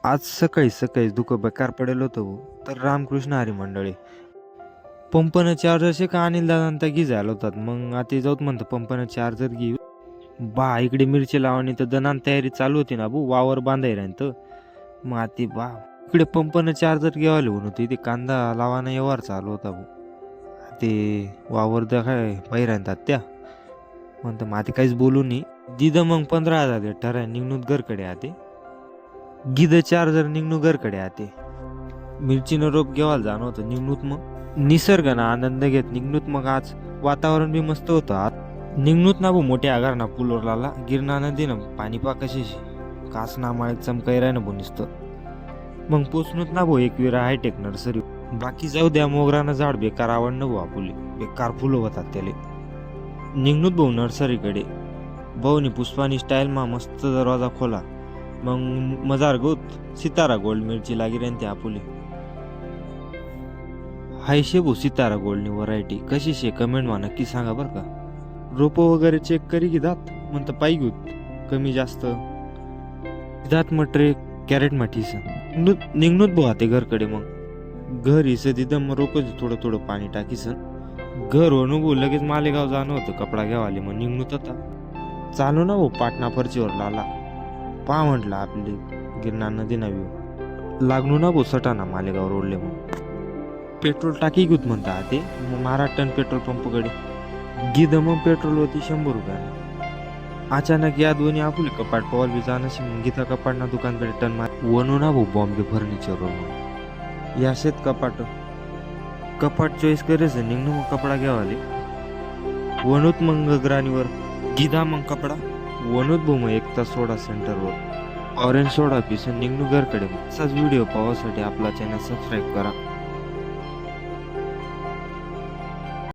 आज सकाळी सकाळीच धुकं बेकार पडेल होतं हो. तर रामकृष्ण हरी मंडळी पंपनं चार्जर का अनिल दादा घी झालं होतात. मग आता जाऊत म्हणतं पंपनं चार्जर घे बा इकडे मिरची लावणी तर दनान तयारी चालू होती ना भाऊ वावर बांधाय राहीन. मग आता बा इकडे पंपनं चार्जर घेवाले म्हणून होती ते कांदा लावाना व्यवहार चालू होता भाऊ. ते वावर काय पैरायतात त्या म्हणतं मग आता काहीच बोलू नाही दिदं मग 15,000 ठराय निघणूत घरकडे आते गिद चार्जर निघणू घरकडे आते मिरचीनं रोप घेवायला जाणं होतं निघणूत मग निसर्गानं आनंद घेत निघणूत मग आज वातावरण बी मस्त होतं आज निघणूत ना भाऊ मोठ्या आगार ना पुलोरला गिरणा नदीनं पाणी पा कशीशी कास ना माळीत चमकाई राय ना भाऊ नुसतं. मग पोचणूत ना भाऊ एकविरा हायटेक नर्सरी बाकी जाऊ द्या मोगरानं झाड बेकार आवडणं भाऊ आपुले बेकार फुलं होतात त्याले निघणूत भाऊ नर्सरीकडे भाऊनी पुष्पानी स्टाईल मा मस्त दरवाजा खोला मग मजार गोत सितारा गोल्ड मिरची लागी राहीन ते आपुले हाय शेबू सितारा गोल्डनी व्हरायटी कशी शे कमेंट मा नक्की सांगा बरं का. रोपं वगैरे चेक करी की दात म्हणतं पाय घेऊत कमी जास्त दात मट्रे कॅरेट माठीस निघणूत भाऊ ते घरकडे मग घर हिस तिथं मग रोपच थोडं थोडं पाणी टाकीसन घर हो भाऊ लगेच मालेगाव जाणं होतं कपडा घ्यावाले मग निघणूत आता चालू ना भाऊ पाटणा फरचीवर लाला पा म्हटलं आपली गिरनार नदी नवी लागणू ना भाऊ सटाणा मालेगाव रोडले मग पेट्रोल टाकी घेऊत म्हणता ते मग महाराष्ट्र पेट्रोल पंपकडे गिद मग पेट्रोल होती 100 रुपयाने अचानक या दोन्ही आपुले कपाट पवाल बी जाणं मग गीता कपाटना दुकानकडे टन मार वनू ना भाऊ बॉम्बे फर्निचर मग या शेत कपाट चॉईस करायचं निघणं मग कपडा घ्यावाले वनूत मग ग्रानीवर गिदा मग कपडा वनूत भाऊ मग 1 तास सोडा सेंटरवर ऑरेंज सोडा पिसन निघणू घरकडे मग असाच व्हिडिओ पाहण्यासाठी आपला चॅनल सबस्क्राईब करा.